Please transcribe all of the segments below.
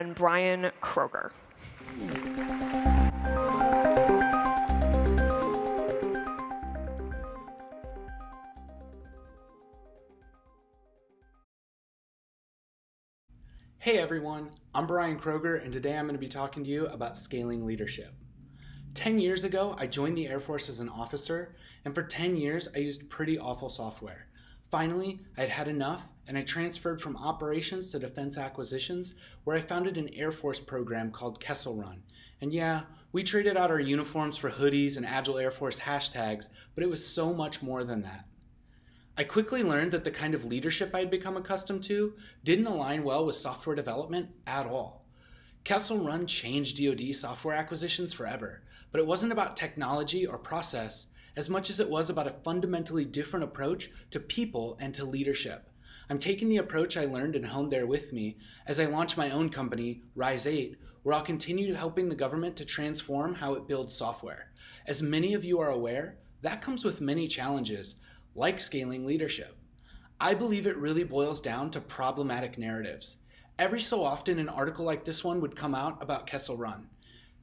and Brian Kroger. Hey everyone, I'm Brian Kroger, and today I'm going to be talking to you about scaling leadership. 10 years ago, I joined the Air Force as an officer, and for 10 years, I used pretty awful software. Finally, I'd had enough, and I transferred from operations to defense acquisitions, where I founded an Air Force program called Kessel Run. And yeah, we traded out our uniforms for hoodies and Agile Air Force hashtags, but it was so much more than that. I quickly learned that the kind of leadership I'd become accustomed to didn't align well with software development at all. Kessel Run changed DoD software acquisitions forever, but it wasn't about technology or process as much as it was about a fundamentally different approach to people and to leadership. I'm taking the approach I learned and honed there with me as I launch my own company, Rise8, where I'll continue helping the government to transform how it builds software. As many of you are aware, that comes with many challenges, like scaling leadership. I believe it really boils down to problematic narratives. Every so often, an article like this one would come out about Kessel Run.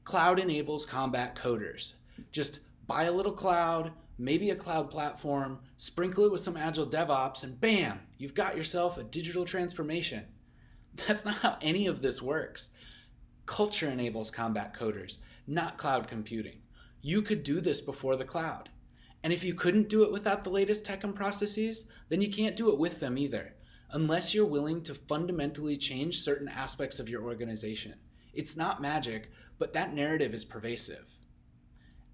Cloud enables combat coders. Just buy a little cloud, maybe a cloud platform, sprinkle it with some agile DevOps, and bam, you've got yourself a digital transformation. That's not how any of this works. Culture enables combat coders, not cloud computing. You could do this before the cloud. And if you couldn't do it without the latest tech and processes, then you can't do it with them either, unless you're willing to fundamentally change certain aspects of your organization. It's not magic, but that narrative is pervasive.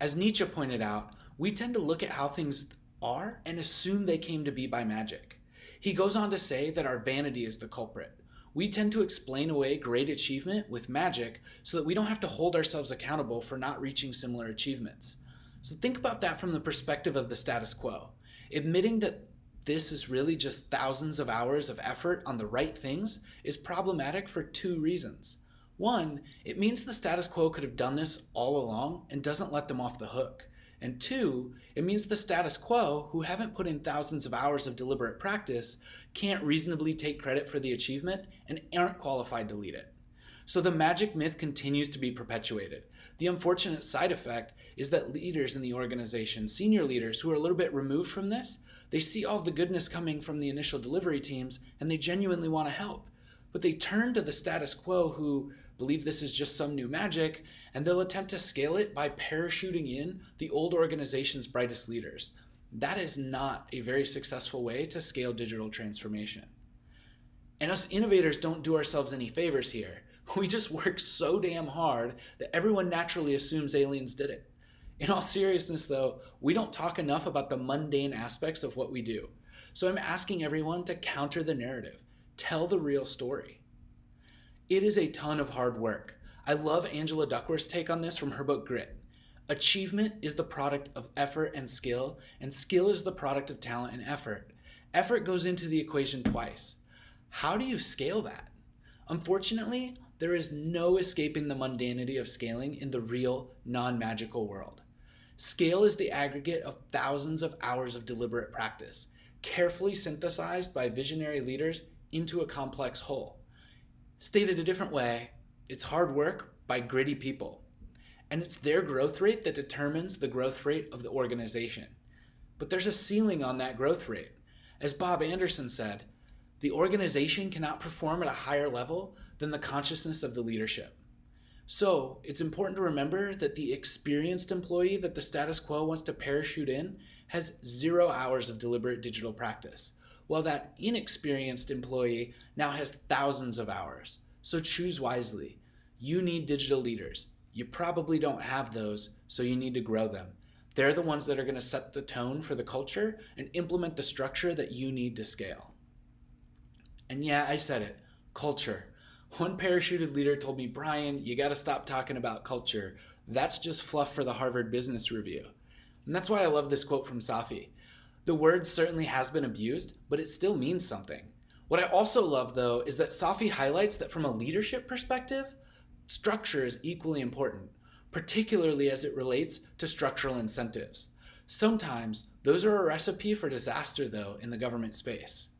As Nietzsche pointed out, we tend to look at how things are and assume they came to be by magic. He goes on to say that our vanity is the culprit. We tend to explain away great achievement with magic so that we don't have to hold ourselves accountable for not reaching similar achievements. So think about that from the perspective of the status quo. Admitting that this is really just thousands of hours of effort on the right things is problematic for two reasons. One, it means the status quo could have done this all along and doesn't let them off the hook. And two, it means the status quo, who haven't put in thousands of hours of deliberate practice, can't reasonably take credit for the achievement and aren't qualified to lead it. So the magic myth continues to be perpetuated. The unfortunate side effect is that leaders in the organization, senior leaders who are a little bit removed from this, they see all the goodness coming from the initial delivery teams and they genuinely want to help. But they turn to the status quo who believe this is just some new magic, and they'll attempt to scale it by parachuting in the old organization's brightest leaders. That is not a very successful way to scale digital transformation. And us innovators don't do ourselves any favors here. We just work so damn hard that everyone naturally assumes aliens did it. In all seriousness though, we don't talk enough about the mundane aspects of what we do. So I'm asking everyone to counter the narrative. Tell the real story. It is a ton of hard work. I love Angela Duckworth's take on this from her book Grit. Achievement is the product of effort and skill is the product of talent and effort. Effort goes into the equation twice. How do you scale that? Unfortunately, there is no escaping the mundanity of scaling in the real, non-magical world. Scale is the aggregate of thousands of hours of deliberate practice, carefully synthesized by visionary leaders into a complex whole. Stated a different way, it's hard work by gritty people. And it's their growth rate that determines the growth rate of the organization. But there's a ceiling on that growth rate. As Bob Anderson said, the organization cannot perform at a higher level than the consciousness of the leadership. So it's important to remember that the experienced employee that the status quo wants to parachute in has 0 hours of deliberate digital practice, while that inexperienced employee now has thousands of hours. So choose wisely. You need digital leaders. You probably don't have those, so you need to grow them. They're the ones that are going to set the tone for the culture and implement the structure that you need to scale. And yeah, I said it, culture. One parachuted leader told me, Brian, you got to stop talking about culture. That's just fluff for the Harvard Business Review. And that's why I love this quote from Safi. The word certainly has been abused, but it still means something. What I also love, though, is that Safi highlights that from a leadership perspective, structure is equally important, particularly as it relates to structural incentives. Sometimes those are a recipe for disaster, though, in the government space.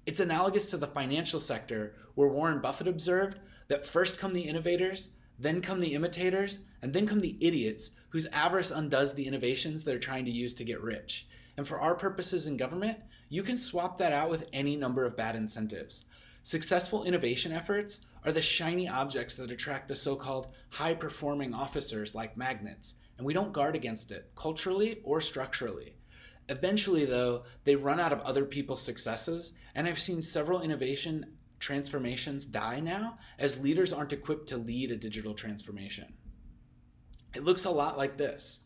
It's analogous to the financial sector, where Warren Buffett observed that first come the innovators, then come the imitators, and then come the idiots whose avarice undoes the innovations they're trying to use to get rich. And for our purposes in government, you can swap that out with any number of bad incentives. Successful innovation efforts are the shiny objects that attract the so-called high-performing officers like magnets, and we don't guard against it, culturally or structurally. Eventually, though, they run out of other people's successes, and I've seen several innovation transformations die now as leaders aren't equipped to lead a digital transformation. It looks a lot like this.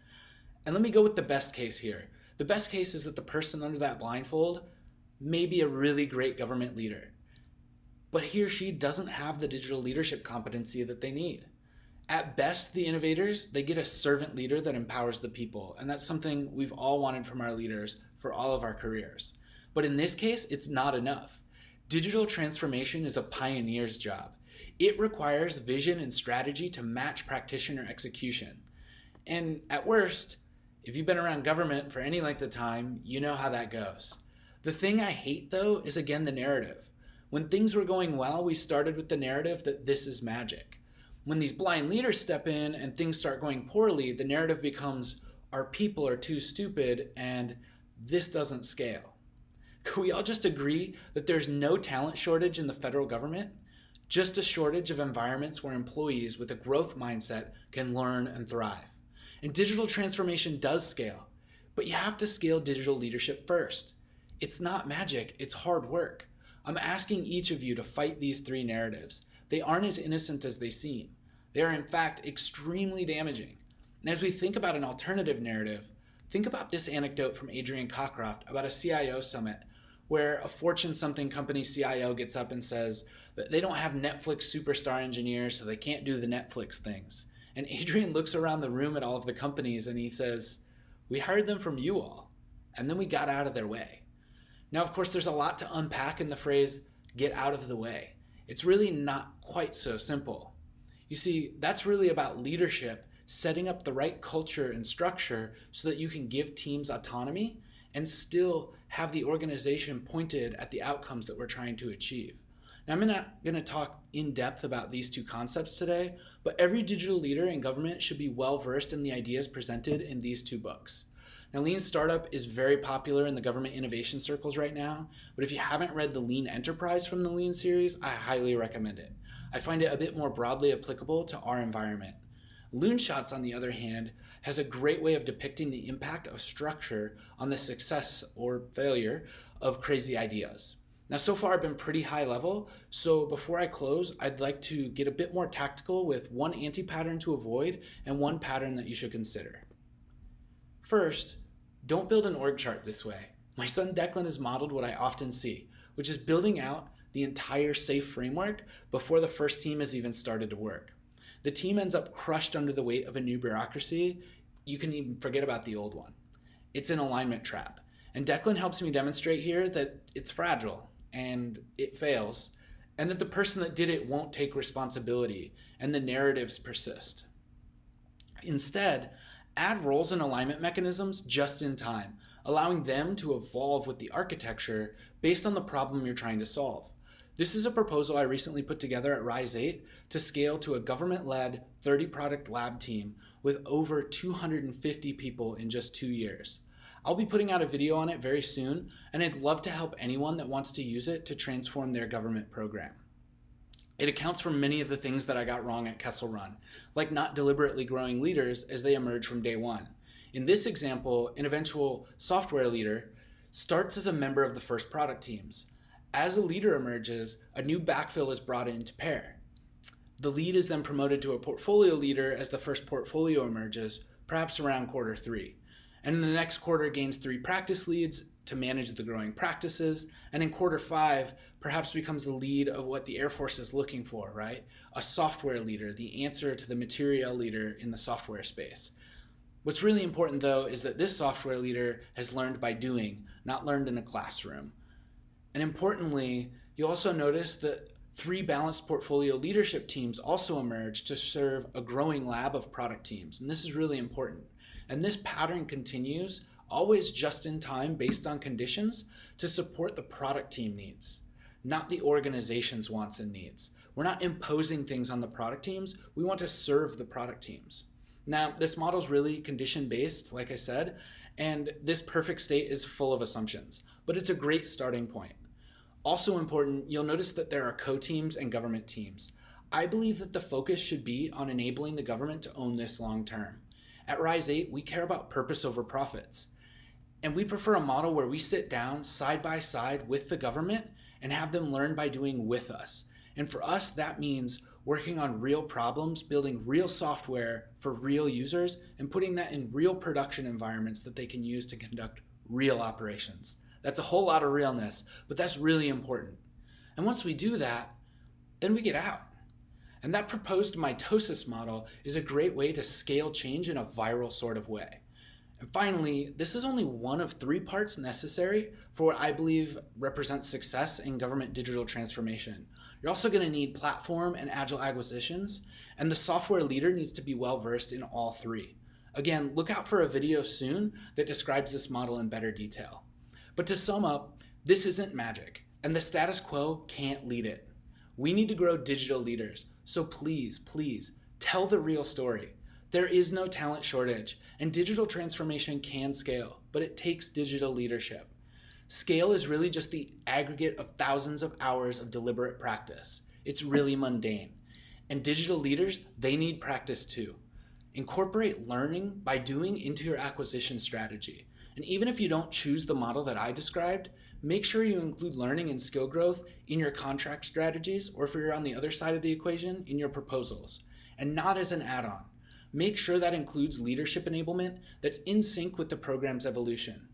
And let me go with the best case here. The best case is that the person under that blindfold may be a really great government leader, but he or she doesn't have the digital leadership competency that they need. At best, the innovators, they get a servant leader that empowers the people, and that's something we've all wanted from our leaders for all of our careers. But in this case, it's not enough. Digital transformation is a pioneer's job. It requires vision and strategy to match practitioner execution. And at worst, if you've been around government for any length of time, you know how that goes. The thing I hate, though, is again the narrative. When things were going well, we started with the narrative that this is magic. When these blind leaders step in and things start going poorly, the narrative becomes our people are too stupid and this doesn't scale. Could we all just agree that there's no talent shortage in the federal government? Just a shortage of environments where employees with a growth mindset can learn and thrive. And digital transformation does scale, but you have to scale digital leadership first. It's not magic, it's hard work. I'm asking each of you to fight these three narratives. They aren't as innocent as they seem. They are in fact extremely damaging. And as we think about an alternative narrative, think about this anecdote from Adrian Cockcroft about a CIO summit where a Fortune something company CIO gets up and says that they don't have Netflix superstar engineers, so they can't do the Netflix things. And Adrian looks around the room at all of the companies and he says, we hired them from you all, and then we got out of their way. Now, of course, there's a lot to unpack in the phrase, get out of the way. It's really not quite so simple. You see, that's really about leadership, setting up the right culture and structure so that you can give teams autonomy and still have the organization pointed at the outcomes that we're trying to achieve. Now, I'm not going to talk in depth about these two concepts today, but every digital leader in government should be well versed in the ideas presented in these two books. Now, Lean Startup is very popular in the government innovation circles right now, but if you haven't read the Lean Enterprise from the Lean series, I highly recommend it. I find it a bit more broadly applicable to our environment. Loonshots, on the other hand, has a great way of depicting the impact of structure on the success or failure of crazy ideas. Now, so far I've been pretty high level, so before I close, I'd like to get a bit more tactical with one anti-pattern to avoid and one pattern that you should consider. First, don't build an org chart this way. My son Declan has modeled what I often see, which is building out the entire SAFE framework before the first team has even started to work. The team ends up crushed under the weight of a new bureaucracy. You can even forget about the old one. It's an alignment trap. And Declan helps me demonstrate here that it's fragile and it fails, and that the person that did it won't take responsibility and the narratives persist. Instead, add roles and alignment mechanisms just in time, allowing them to evolve with the architecture based on the problem you're trying to solve. This is a proposal I recently put together at Rise 8 to scale to a government-led 30-product lab team with over 250 people in just 2 years. I'll be putting out a video on it very soon, and I'd love to help anyone that wants to use it to transform their government program. It accounts for many of the things that I got wrong at Kessel Run, like not deliberately growing leaders as they emerge from day one. In this example, an eventual software leader starts as a member of the first product teams. As a leader emerges, a new backfill is brought in to pair. The lead is then promoted to a portfolio leader as the first portfolio emerges, perhaps around quarter 3. And in the next quarter gains 3 practice leads to manage the growing practices, and in quarter 5 perhaps becomes the lead of what the Air Force is looking for, right? A software leader, the answer to the material leader in the software space. What's really important though is that this software leader has learned by doing, not learned in a classroom. And importantly, you also notice that 3 balanced portfolio leadership teams also emerge to serve a growing lab of product teams, and this is really important. And this pattern continues, always just in time based on conditions, to support the product team needs. not the organization's wants and needs. We're not imposing things on the product teams. We want to serve the product teams. Now, this model is really condition-based, like I said, and this perfect state is full of assumptions, but it's a great starting point. Also important, you'll notice that there are co-teams and government teams. I believe that the focus should be on enabling the government to own this long term. At Rise 8, we care about purpose over profits. And we prefer a model where we sit down side by side with the government and have them learn by doing with us. And for us, that means working on real problems, building real software for real users, and putting that in real production environments that they can use to conduct real operations. That's a whole lot of realness, but that's really important. And once we do that, then we get out. And that proposed mitosis model is a great way to scale change in a viral sort of way. And finally, this is only one of 3 parts necessary for what I believe represents success in government digital transformation. You're also going to need platform and agile acquisitions, and the software leader needs to be well versed in all 3. Again, look out for a video soon that describes this model in better detail. But to sum up, this isn't magic, and the status quo can't lead it. We need to grow digital leaders, so please, tell the real story. There is no talent shortage, and digital transformation can scale, but it takes digital leadership. Scale is really just the aggregate of thousands of hours of deliberate practice. It's really mundane. And digital leaders, they need practice too. Incorporate learning by doing into your acquisition strategy. And even if you don't choose the model that I described, make sure you include learning and skill growth in your contract strategies, or if you're on the other side of the equation, in your proposals, and not as an add-on. Make sure that includes leadership enablement that's in sync with the program's evolution.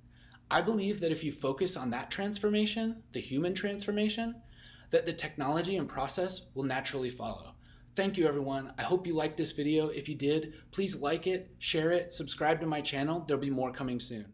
I believe that if you focus on that transformation, the human transformation, that the technology and process will naturally follow. Thank you, everyone. I hope you liked this video. If you did, please like it, share it, subscribe to my channel. There'll be more coming soon.